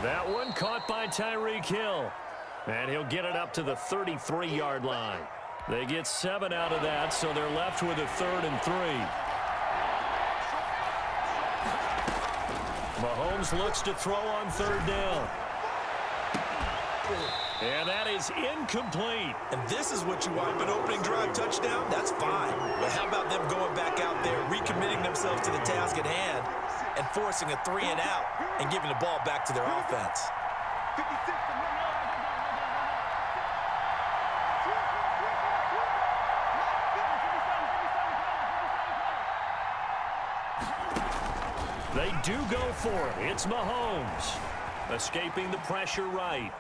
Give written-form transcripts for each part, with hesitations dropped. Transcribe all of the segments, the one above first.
That one caught by Tyreek Hill. And he'll get it up to the 33-yard line. They get 7 out of that, so they're left with a 3rd and 3. Mahomes looks to throw on 3rd down. And that is incomplete. And this is what you want. An opening drive touchdown, that's fine. But how about them going back out there, recommitting themselves to the task at hand, and forcing a 3-and-out and giving the ball back to their offense? They do go for it. It's Mahomes. Escaping the pressure right.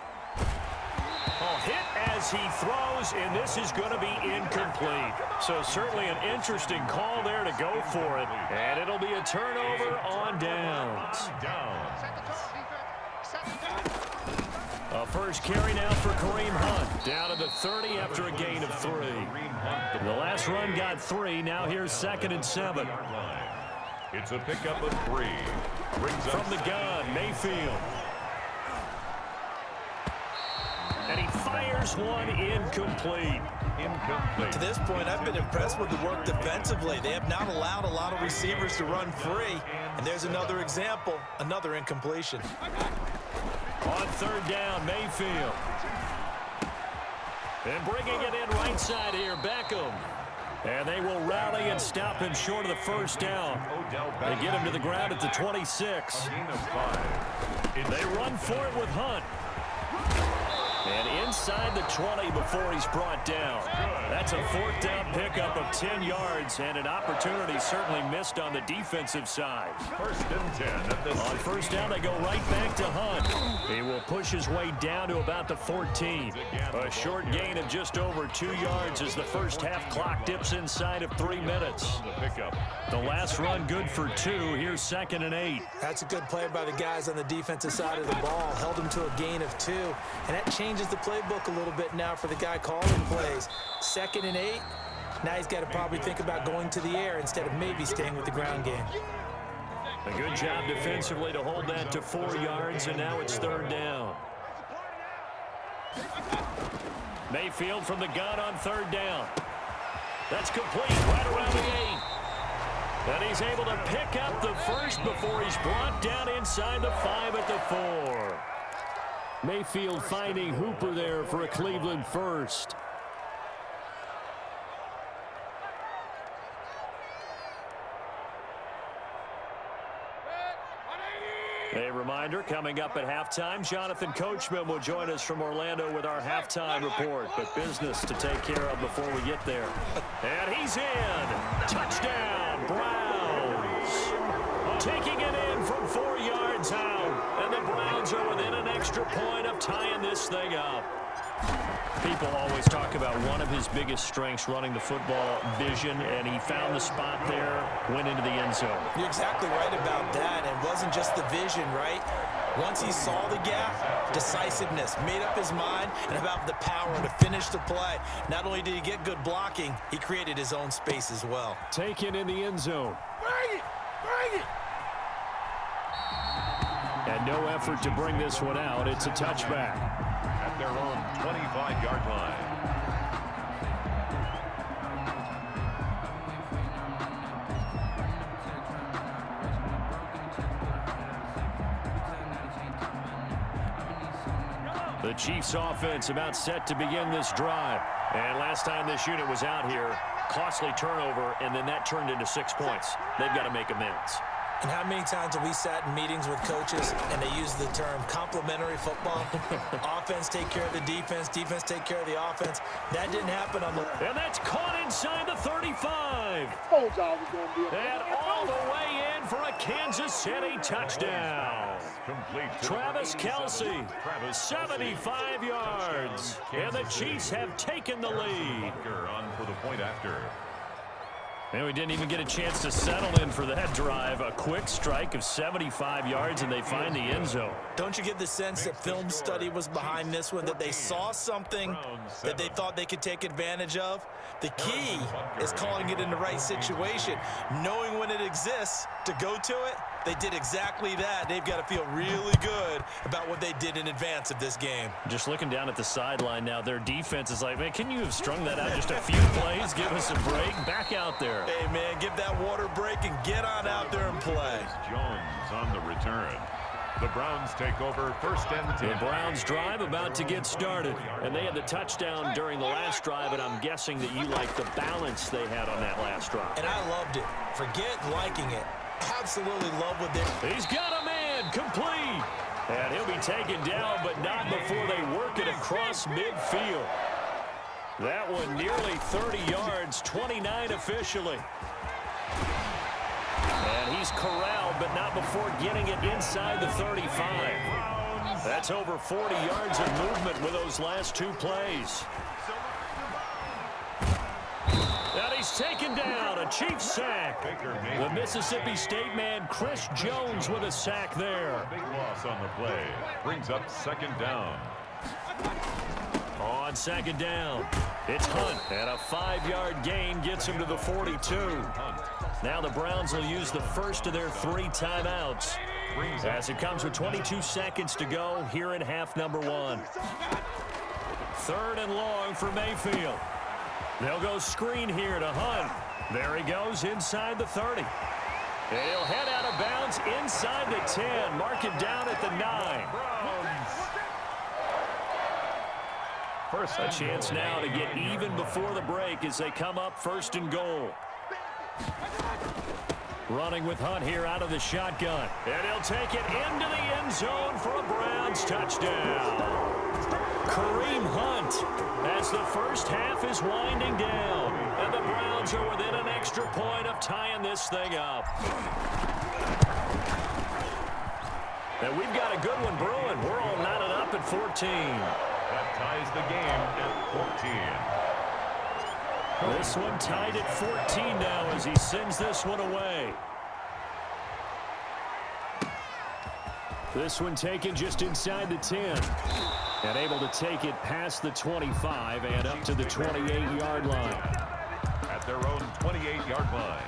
Hit as he throws, and this is going to be incomplete. So certainly an interesting call there to go for it. And it'll be a turnover on downs. A first carry now for Kareem Hunt. Down to the 30 after a gain of 3. The last run got 3. Now here's 2nd and 7. It's a pickup of 3. From the gun, Mayfield. And he fires one incomplete. To this point, I've been impressed with the work defensively. They have not allowed a lot of receivers to run free. And there's another example, another incompletion. On 3rd down, Mayfield. And bringing it in right side here, Beckham. And they will rally and stop him short of the 1st down. They get him to the ground at the 26. They run for it with Hunt. And inside the 20 before he's brought down. That's a 4th down pickup of 10 yards, and an opportunity certainly missed on the defensive side. 1st and 10 at the on 1st down, they go right back to Hunt. He will push his way down to about the 14. A short gain of just over 2 yards as the first half clock dips inside of 3 minutes. The last run good for 2. Here's 2nd and 8. That's a good play by the guys on the defensive side of the ball. Held him to a gain of 2. And that changes the playbook a little bit now for the guy calling plays. 2nd and 8. Now he's got to probably think about going to the air instead of maybe staying with the ground game. A good job defensively to hold that to 4 yards, and now it's 3rd down. Mayfield from the gun on 3rd down. That's complete right around the 8. And he's able to pick up the first before he's brought down inside the 5 at the 4. Mayfield finding Hooper there for a Cleveland first. A reminder, coming up at halftime, Jonathan Coachman will join us from Orlando with our halftime report. But business to take care of before we get there. And he's in. Touchdown, Browns. Taking it in from 4 yards out. And the Browns are within an extra point of tying this thing up. People always talk about one of his biggest strengths, running the football, vision, and he found the spot there, went into the end zone. You're exactly right about that. It wasn't just the vision, right? Once he saw the gap, decisiveness, made up his mind, and about the power to finish the play. Not only did he get good blocking, he created his own space as well. Taken in the end zone. Bring it! Bring it! And no effort to bring this one out. It's a touchback. At their own 25-yard line. The Chiefs offense about set to begin this drive. And last time this unit was out here, costly turnover, and then that turned into 6 points. They've got to make amends. And how many times have we sat in meetings with coaches and they use the term complementary football? Offense take care of the defense, defense take care of the offense. That didn't happen on the... And that's caught inside the 35. And all the way in for a Kansas City touchdown. Travis Kelce, 75 yards. And the Chiefs have taken the lead. On for the point after. And we didn't even get a chance to settle in for that drive. A quick strike of 75 yards, and they find the end zone. Don't you get the sense that film study was behind this one, that they saw something that they thought they could take advantage of? The key is calling it in the right situation, knowing when it exists to go to it, They did exactly that. They've got to feel really good about what they did in advance of this game. Just looking down at the sideline now, their defense is like, man, can you have strung that out just a few plays? Give us a break. Back out there. Hey, man, give that water break and get on out there and play. Jones on the return. The Browns take over first and 10. The Browns drive about to get started. And they had the touchdown during the last drive, and I'm guessing that you like the balance they had on that last drive. And I loved it. Forget liking it. Absolutely love what they're... He's got a man, complete. And he'll be taken down, but not before they work it across midfield. That one nearly 30 yards, 29 officially. And he's corralled, but not before getting it inside the 35. That's over 40 yards of movement with those last two plays. And he's taken down, a Chiefs sack. The Mississippi State man, Chris Jones, with a sack there. Big loss on the play. Brings up second down. On second down, it's Hunt, and a 5-yard gain gets him to the 42. Now the Browns will use the first of their 3 timeouts as it comes with 22 seconds to go here in half number 1. 3rd and long for Mayfield. They'll go screen here to Hunt. There he goes inside the 30. And he'll head out of bounds inside the 10. Mark him down at the 9. First a chance now to get even before the break as they come up 1st and goal. Running with Hunt here out of the shotgun. And he'll take it into the end zone for a Browns touchdown. Kareem Hunt as the first half is winding down. And the Browns are within an extra point of tying this thing up. And we've got a good one brewing. We're all knotted up at 14. That ties the game at 14. This one tied at 14 now as he sends this one away. This one taken just inside the 10. And able to take it past the 25 and up to the 28-yard line. At their own 28-yard line.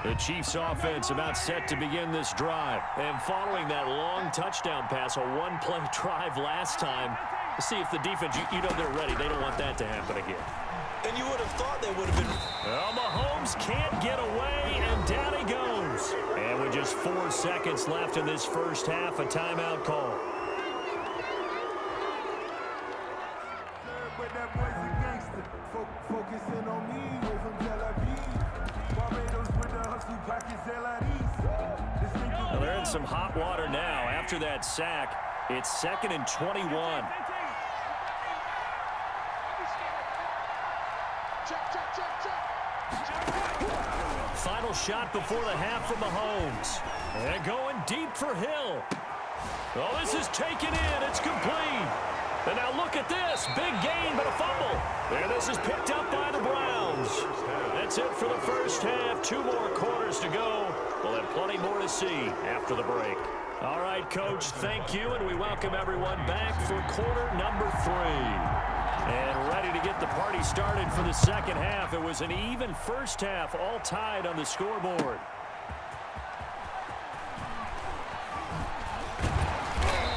The Chiefs offense about set to begin this drive. And following that long touchdown pass, a one-play drive last time, see if the defense, you know they're ready. They don't want that to happen again. And you would have thought they would have been... Well, Mahomes can't get away, and down he goes. And with just 4 seconds left in this first half, a timeout call. Well, they're in some hot water now. After that sack, it's 2nd and 21. Final shot before the half from Mahomes. And going deep for Hill. Oh, this is taken in. It's complete. And now look at this. Big gain, but a fumble. And this is picked up by the Browns. That's it for the first half. 2 more quarters to go. We'll have plenty more to see after the break. All right, Coach, thank you, and we welcome everyone back for quarter number 3. And ready to get the party started for the second half. It was an even first half, all tied on the scoreboard.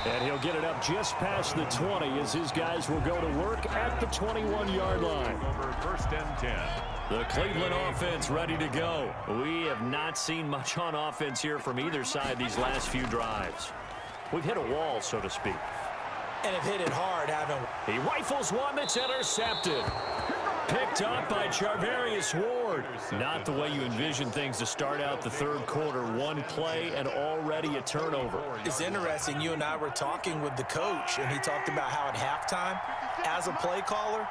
And he'll get it up just past the 20 as his guys will go to work at the 21-yard line. Over first and 10. The Cleveland offense ready to go. We have not seen much on offense here from either side these last few drives. We've hit a wall, so to speak. And have hit it hard, haven't we? He rifles one that's intercepted. Picked up by Charvarius Ward. Not the way you envision things to start out the third quarter. One play and already a turnover. It's interesting. You and I were talking with the coach, and he talked about how at halftime, as a play caller,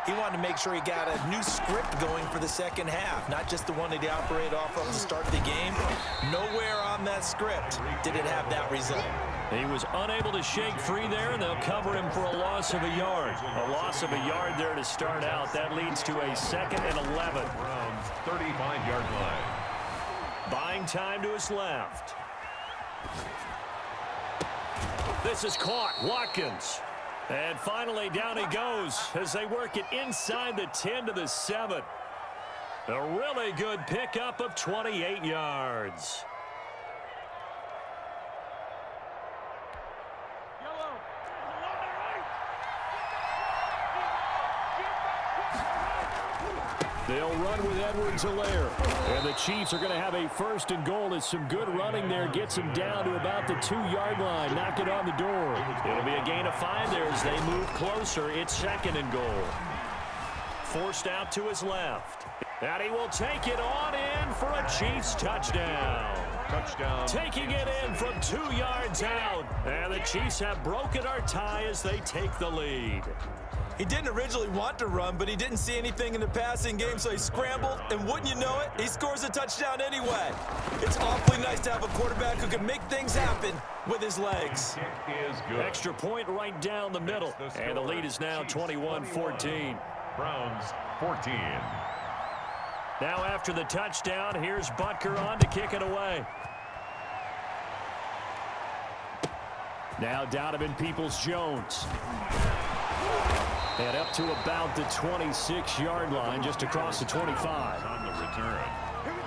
he wanted to make sure he got a new script going for the second half, not just the one that he operated off of to start the game. Nowhere on that script did it have that result. He was unable to shake free there, and they'll cover him for a loss of a yard. A loss of a yard there to start out. That leads to a 2nd and 11. Browns 35-yard line. Buying time to his left. This is caught. Watkins. And finally down he goes as they work it inside the 10 to the 7. A really good pickup of 28 yards. They'll run with Edwards-Helaire. And the Chiefs are going to have a first and goal as some good running there gets them down to about the 2-yard line. Knock it on the door. It'll be a gain of 5 there as they move closer. It's second and goal. Forced out to his left. And he will take it on in for a Chiefs touchdown. Touchdown. Taking it in from 2 yards out. And the Chiefs have broken our tie as they take the lead. He didn't originally want to run, but he didn't see anything in the passing game, so he scrambled, and wouldn't you know it, he scores a touchdown anyway. It's awfully nice to have a quarterback who can make things happen with his legs. Kick is good. Extra point right down the middle, and the lead is now 21-14. Browns 14. Now after the touchdown, here's Butker on to kick it away. Now Donovan Peoples-Jones. And up to about the 26-yard line, just across the 25. On the return.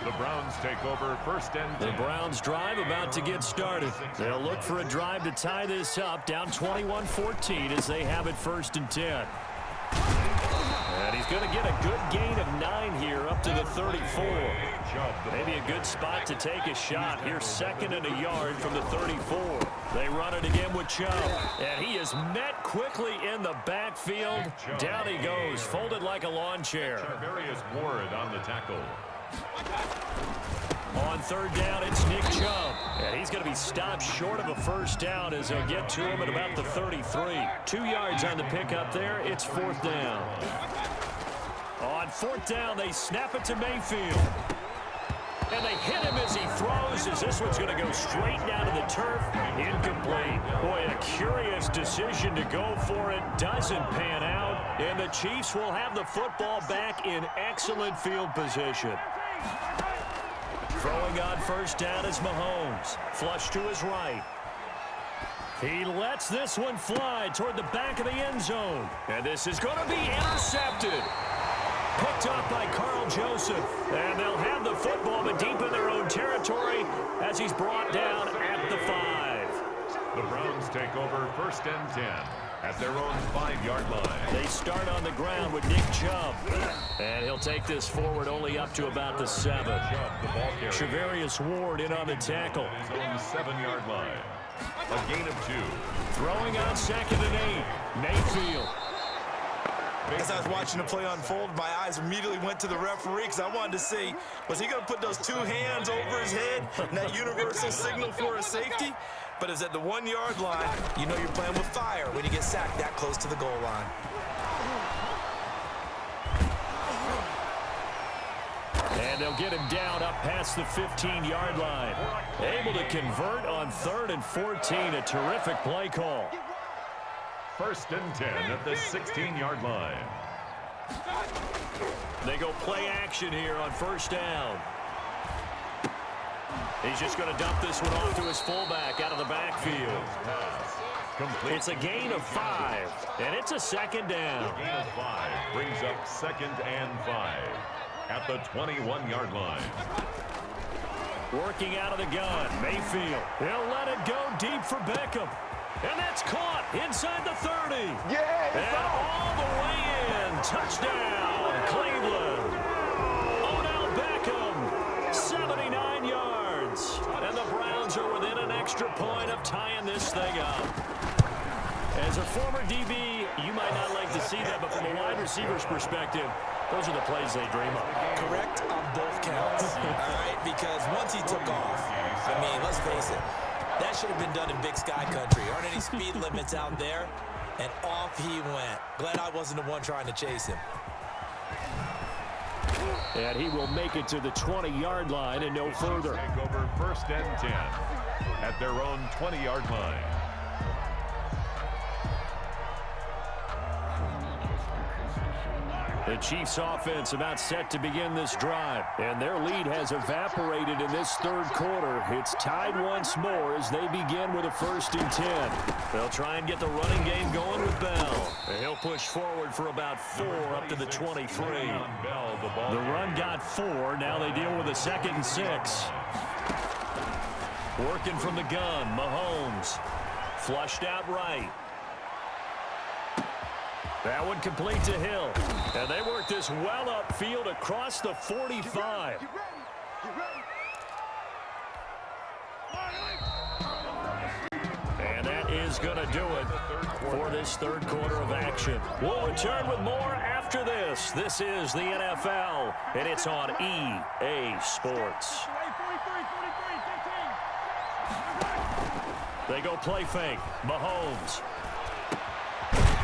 The Browns take over first and 10. The Browns drive about to get started. They'll look for a drive to tie this up, down 21-14 as they have it first and 10. And he's going to get a good gain of 9 here up to the 34. Maybe a good spot to take a shot. Here's second and a yard from the 34. They run it again with Chubb. And he is met quickly in the backfield. Down he goes, folded like a lawn chair. Charvarius Ward on the tackle. On third down, it's Nick Chubb. And he's going to be stopped short of a first down as they'll get to him at about the 33. 2 yards on the pickup there. It's fourth down. On fourth down, they snap it to Mayfield. And they hit him as he throws, as this one's going to go straight down to the turf. Incomplete. Boy, a curious decision to go for it. Doesn't pan out. And the Chiefs will have the football back in excellent field position. Throwing on first down is Mahomes. Flush to his right. He lets this one fly toward the back of the end zone. And this is going to be intercepted. Picked up by Carl Joseph. And they'll have the football, but deep in their own territory as he's brought down at the 5. The Browns take over first and 10 at their own 5-yard line. They start on the ground with Nick Chubb. And he'll take this forward only up to about the 7. Charvarius Ward in on the tackle. His own 7-yard line. A gain of 2. Throwing on second and 8. Mayfield. As I was watching the play unfold, my eyes immediately went to the referee because I wanted to see, was he going to put those 2 hands over his head and that universal signal for a safety? But it's at the 1-yard line. You know you're playing with fire when you get sacked that close to the goal line. And they'll get him down up past the 15-yard line. Able to convert on 3rd and 14. A terrific play call. First and 10 at the 16-yard line. They go play action here on first down. He's just going to dump this one off to his fullback out of the backfield. Complete. It's a gain of 5, and it's a second down. A gain of 5 brings up second and 5 at the 21-yard line. Working out of the gun, Mayfield. He'll let it go deep for Beckham. And that's caught inside the 30. Yeah, it's and all the way in. Touchdown, Cleveland. Odell Beckham, 79 yards. And the Browns are within an extra point of tying this thing up. As a former DB, you might not like to see that, but from a wide receiver's perspective, those are the plays they dream of. Correct on both counts. All right, because once he took off, I mean, let's face it, that should have been done in Big Sky Country. Aren't any speed limits out there? And off he went. Glad I wasn't the one trying to chase him. And he will make it to the 20-yard line and no further. Take over first and 10 at their own 20-yard line. The Chiefs offense about set to begin this drive, and their lead has evaporated in this third quarter. It's tied once more as they begin with a 1st and 10. They'll try and get the running game going with Bell. And he'll push forward for about 4 up to the 23. The run got 4. Now they deal with a 2nd and 6. Working from the gun, Mahomes. Flushed out right. That one complete to Hill. And they work this well upfield across the 45. And that is going to do it for this third quarter of action. We'll return with more after this. This is the NFL, and it's on EA Sports. They go play fake. Mahomes.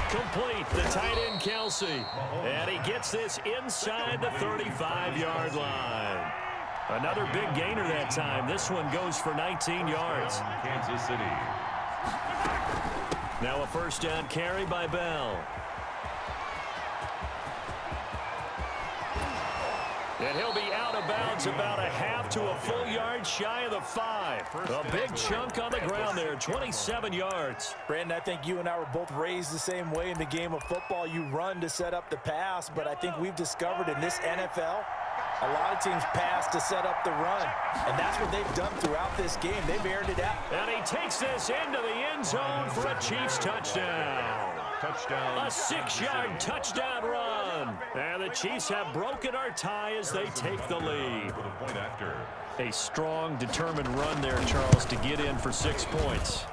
Complete, the tight end Kelsey. And he gets this inside the 35-yard line. Another big gainer that time. This one goes for 19 yards. Kansas City. Now a 1st down carry by Bell. And he'll be out of bounds about a half to a full yard shy of the 5. A big chunk on the ground there, 27 yards. Brandon, I think you and I were both raised the same way in the game of football. You run to set up the pass, but I think we've discovered in this NFL, a lot of teams pass to set up the run. And that's what they've done throughout this game. They've aired it out. And he takes this into the end zone for a Chiefs touchdown. Touchdown. A 6-yard touchdown run. And the Chiefs have broken our tie as they take the lead. For the point after. A strong, determined run there, Charles, to get in for 6 points.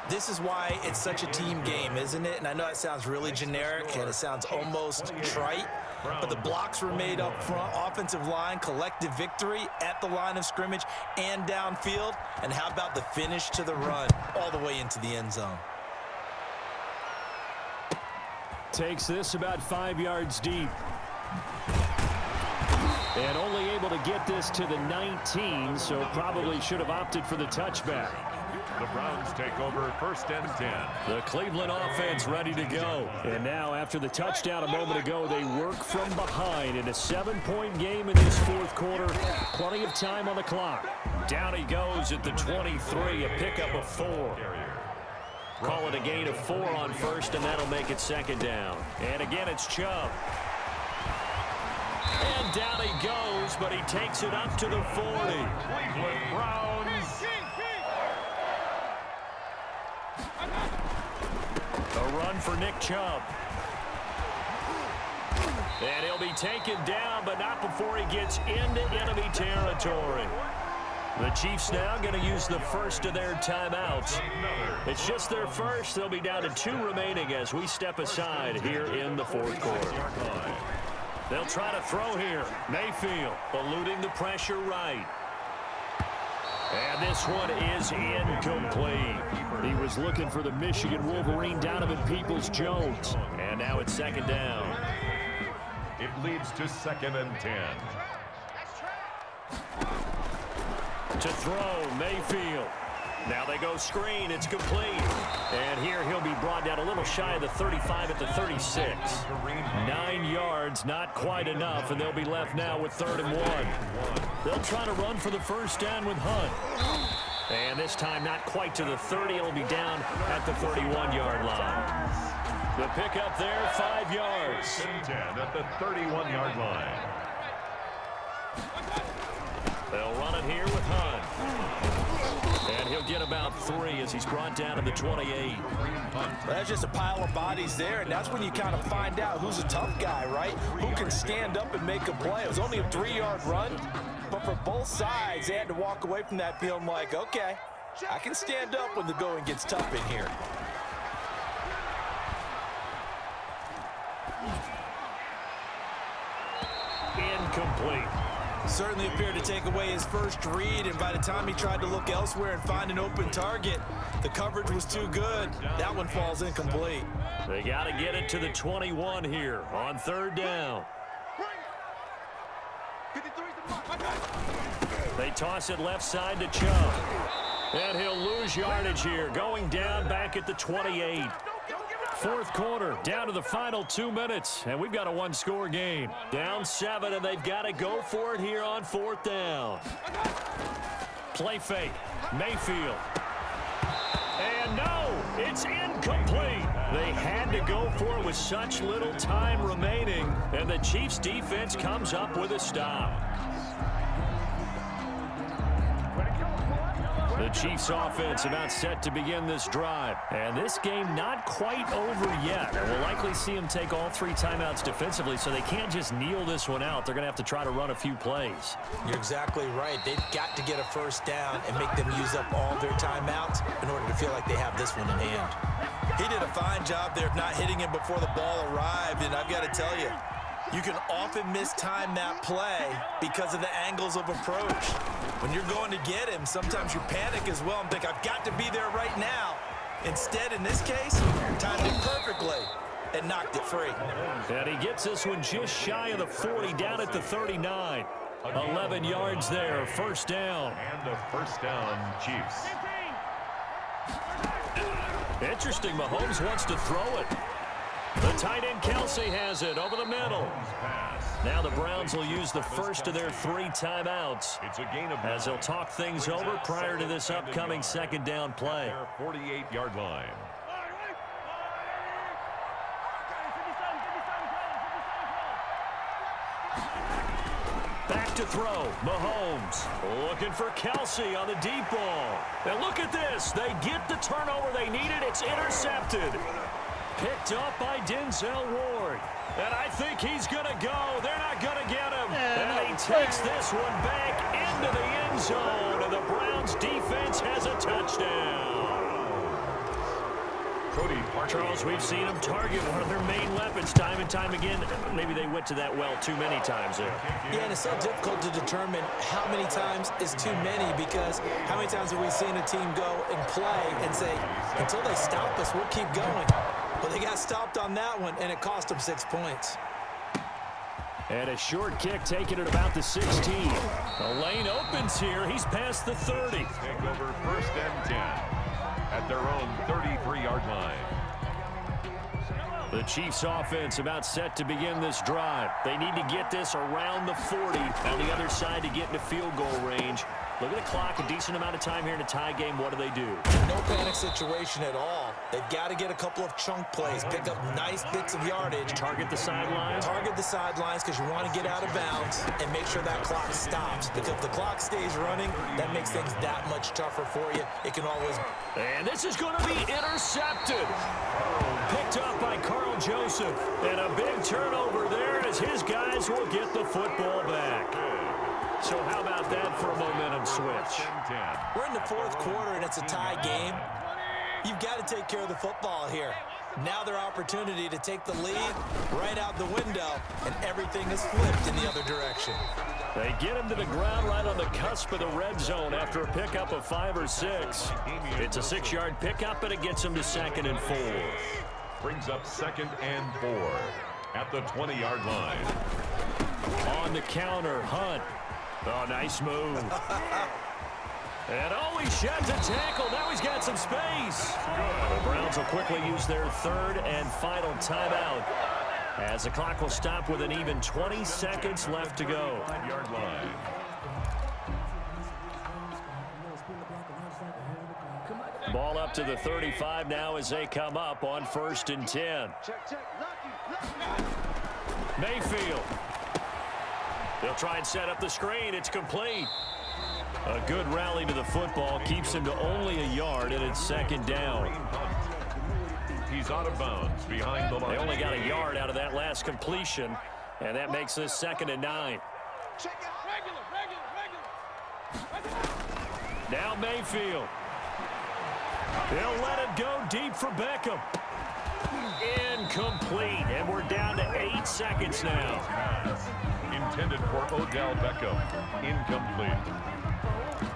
This is why it's such a team game, isn't it? And I know it sounds really generic and it sounds almost trite, but the blocks were made up front, offensive line, collective victory at the line of scrimmage and downfield. And how about the finish to the run all the way into the end zone? Takes this about 5 yards deep. And only able to get this to the 19, so probably should have opted for the touchback. The Browns take over 1st and 10. The Cleveland offense ready to go. And now after the touchdown a moment ago, they work from behind in a 7-point game in this fourth quarter. Plenty of time on the clock. Down he goes at the 23, a pickup of 4. Call it a gain of 4 on 1st, and that'll make it 2nd down. And again, it's Chubb. And down he goes, but he takes it up to the 40. Cleveland Browns. A run for Nick Chubb. And he'll be taken down, but not before he gets into enemy territory. The Chiefs now going to use the first of their timeouts. It's just their first. They'll be down to 2 remaining as we step aside here in the fourth quarter. They'll try to throw here. Mayfield eluding the pressure right. And this one is incomplete. He was looking for the Michigan Wolverine, Donovan Peoples-Jones. And now it's 2nd down. It leads to 2nd and 10. To throw, Mayfield. Now they go screen. It's complete. And here he'll be brought down a little shy of the 35 at the 36. 9 yards, not quite enough, and they'll be left now with 3rd and 1. They'll try to run for the first down with Hunt. And this time not quite to the 30. It'll be down at the 31-yard line. The pickup there, 5 yards. 10 at the 31-yard line. They'll run it here with Hunt. And he'll get about 3 as he's brought down to the 28. That's just a pile of bodies there, and that's when you kind of find out who's a tough guy, right? Who can stand up and make a play. It was only a 3-yard run, but for both sides, they had to walk away from that feeling like, okay, I can stand up when the going gets tough in here. Incomplete. Certainly appeared to take away his first read, and by the time he tried to look elsewhere and find an open target, the coverage was too good. That one falls incomplete. They got to get it to the 21 here on 3rd down. They toss it left side to Chubb. And he'll lose yardage here, going down back at the 28. Fourth quarter, down to the final 2 minutes, and we've got a one-score game. Down 7, and they've got to go for it here on fourth down. Play fake. Mayfield. And no, it's incomplete. They had to go for it with such little time remaining, and the Chiefs' defense comes up with a stop. The Chiefs offense about set to begin this drive. And this game not quite over yet. And we'll likely see them take all 3 timeouts defensively, so they can't just kneel this one out. They're going to have to try to run a few plays. You're exactly right. They've got to get a first down and make them use up all their timeouts in order to feel like they have this one in hand. He did a fine job there of not hitting him before the ball arrived, and I've got to tell you, you can often mistime that play because of the angles of approach. When you're going to get him, sometimes you panic as well and think, I've got to be there right now. Instead, in this case, timed it perfectly and knocked it free. And he gets this one just shy of the 40, down at the 39. 11 yards there, first down. And a first down, Chiefs. Interesting, Mahomes wants to throw it. The tight end Kelsey has it over the middle. Now the Browns will use the first of their 3 timeouts It's a gain of as they'll talk things over prior to this upcoming second down play. 48-yard line. Back to throw, Mahomes looking for Kelsey on the deep ball. And look at this, they get the turnover they needed, it's intercepted. Picked up by Denzel Ward. And I think he's going to go. They're not going to get him. And he takes this one back into the end zone. And the Browns defense has a touchdown. Charles, we've seen them target one of their main weapons time and time again. Maybe they went to that well too many times there. Yeah, and it's so difficult to determine how many times is too many, because how many times have we seen a team go and play and say, until they stop us, we'll keep going. Well, they got stopped on that one, and it cost them 6 points. And a short kick taken at about the 16. The lane opens here. He's past the 30. Take over first and 10 at their own 33-yard line. The Chiefs offense about set to begin this drive. They need to get this around the 40 on the other side to get into field goal range. Look at the clock, a decent amount of time here in a tie game. What do? No panic situation at all. They've got to get a couple of chunk plays, pick up nice bits of yardage. Target the sidelines. Target the sidelines because you want to get out of bounds and make sure that clock stops. Because if the clock stays running, that makes things that much tougher for you. It can always... And this is going to be intercepted. Picked up by Carl Joseph. And a big turnover there as his guys will get the football back. So how about that for a momentum switch? We're in the fourth quarter, and it's a tie game. You've got to take care of the football here. Now their opportunity to take the lead right out the window, and everything is flipped in the other direction. They get him to the ground right on the cusp of the red zone after a pickup of 5 or 6. It's a 6-yard pickup, and it gets him to 2nd and 4. Brings up 2nd and 4 at the 20-yard line. On the counter, Hunt. Oh, nice move. And oh, he sheds a tackle. Now he's got some space. The Browns will quickly use their 3rd and final timeout as the clock will stop with an even 20 seconds left to go. 5-yard line. Ball up to the 35 now as they come up on 1st and 10. Mayfield. They'll try and set up the screen. It's complete. A good rally to the football keeps him to only a yard, and it's 2nd down. He's out of bounds behind the line. They only got a yard out of that last completion, and that makes this 2nd and 9. Now Mayfield. They'll let it go deep for Beckham. Incomplete, and we're down to 8 seconds now. Intended for Odell Beckham. Incomplete.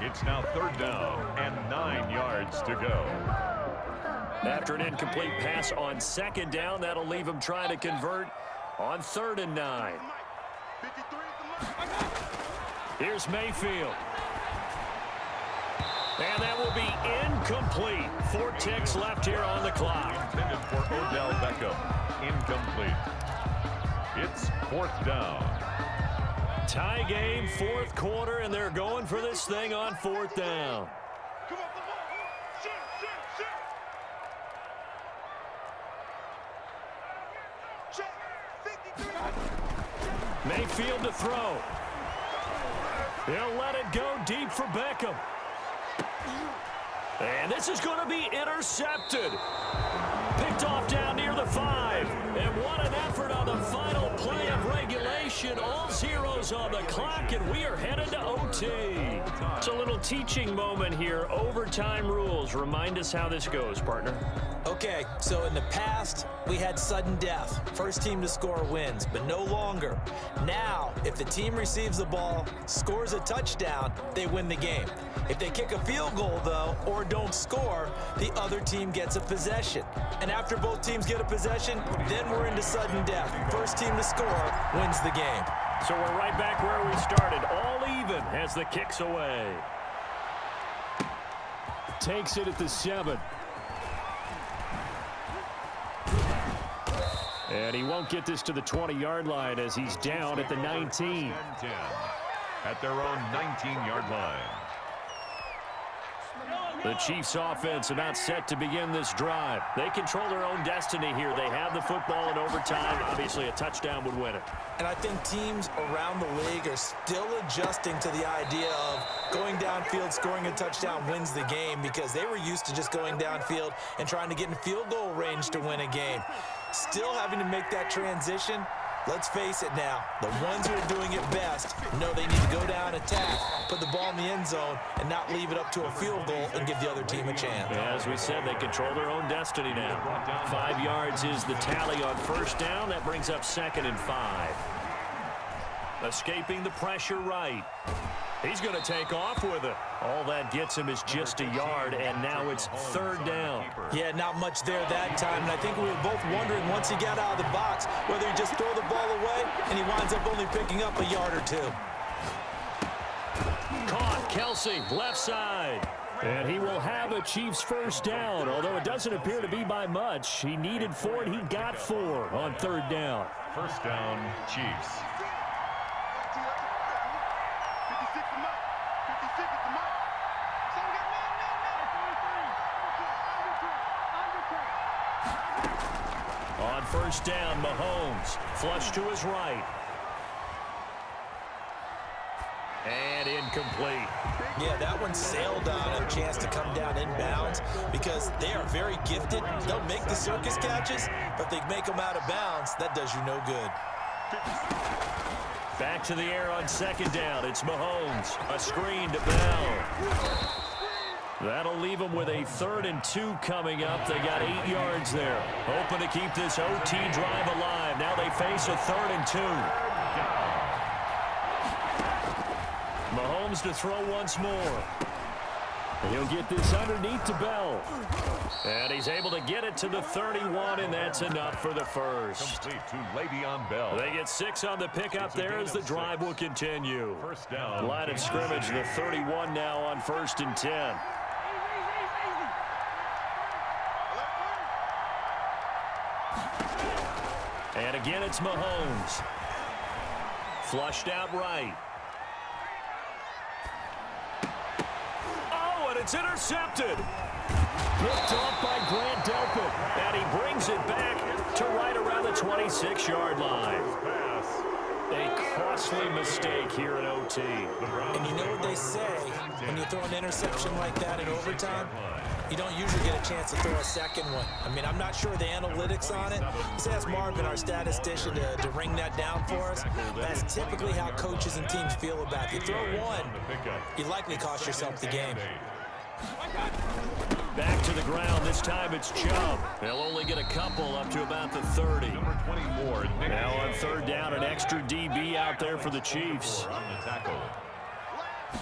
It's now 3rd down and 9 yards to go. After an incomplete pass on 2nd down, that'll leave him trying to convert on 3rd and 9. Here's Mayfield. And that will be incomplete. 4 ticks left here on the clock. Intended for Odell Beckham. Incomplete. It's 4th down. Tie game, 4th quarter, and they're going for this thing on 4th down. Mayfield to throw. He'll let it go deep for Beckham. And this is going to be intercepted. Picked off down near the 5. And what an effort on the final play of regulation. All zeros on the clock, and we are headed to OT. It's a little teaching moment here. Overtime rules. Remind us how this goes, partner. Okay, so in the past, we had sudden death. First team to score wins, but no longer. Now, if the team receives the ball, scores a touchdown, they win the game. If they kick a field goal, though, or don't score, the other team gets a possession. And after both teams get a possession, then we're into sudden death. First team to score wins the game. So we're right back where we started, all even as the kick's away. Takes it at the 7. And he won't get this to the 20-yard line as he's down at the 19. At their own 19-yard line. The Chiefs offense are not set to begin this drive. They control their own destiny here. They have the football in overtime. Obviously, a touchdown would win it. And I think teams around the league are still adjusting to the idea of going downfield, scoring a touchdown wins the game, because they were used to just going downfield and trying to get in field goal range to win a game. Still having to make that transition. Let's face it now, the ones who are doing it best know they need to go down, attack, put the ball in the end zone, and not leave it up to a field goal and give the other team a chance. As we said, they control their own destiny now. 5 yards is the tally on first down. That brings up 2nd and 5. Escaping the pressure right. He's going to take off with it. All that gets him is just a yard, and now it's 3rd down. Yeah, not much there that time, and I think we were both wondering once he got out of the box whether he just throw the ball away, and he winds up only picking up a yard or 2. Caught, Kelsey, left side. And he will have a Chiefs first down, although it doesn't appear to be by much. He needed 4, and he got 4 on 3rd down. First down, Chiefs. On first down, Mahomes, flush to his right. And incomplete. Yeah, that one sailed on a chance to come down inbounds because they are very gifted. They'll make the circus catches, but they make them out of bounds. That does you no good. Back to the air on 2nd down. It's Mahomes. A screen to Bell. That'll leave them with a 3rd and 2 coming up. They got 8 yards there. Hoping to keep this OT drive alive. Now they face a 3rd and 2. Mahomes to throw once more. He'll get this underneath to Bell. And he's able to get it to the 31, and that's enough for the first. Complete to Le'Veon Bell. They get 6 on the pickup there as the drive will continue. First down. Line of scrimmage, the 31 now on 1st and 10. And again, it's Mahomes. Flushed out right. Oh, and it's intercepted. Picked off by Grant Delpit. And he brings it back to right around the 26-yard line. A costly mistake here in OT. And you know what they say, when you throw an interception like that in overtime, you don't usually get a chance to throw a second one. I mean, I'm not sure the analytics on it. Let's ask Marvin, our statistician, to ring that down for us. That's typically how coaches and teams feel about it. If you throw one, you likely cost yourself the game. Back to the ground. This time it's Chubb. They'll only get a couple up to about the 30. Number 24. Now on 3rd down, an extra DB out there for the Chiefs. On the tackle.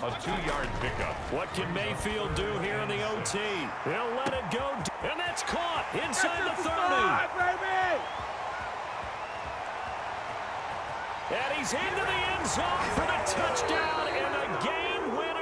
A 2-yard pickup. What can Mayfield do here in the OT? He'll let it go, and that's caught inside the 30. And he's into the end zone for the touchdown and a game winner.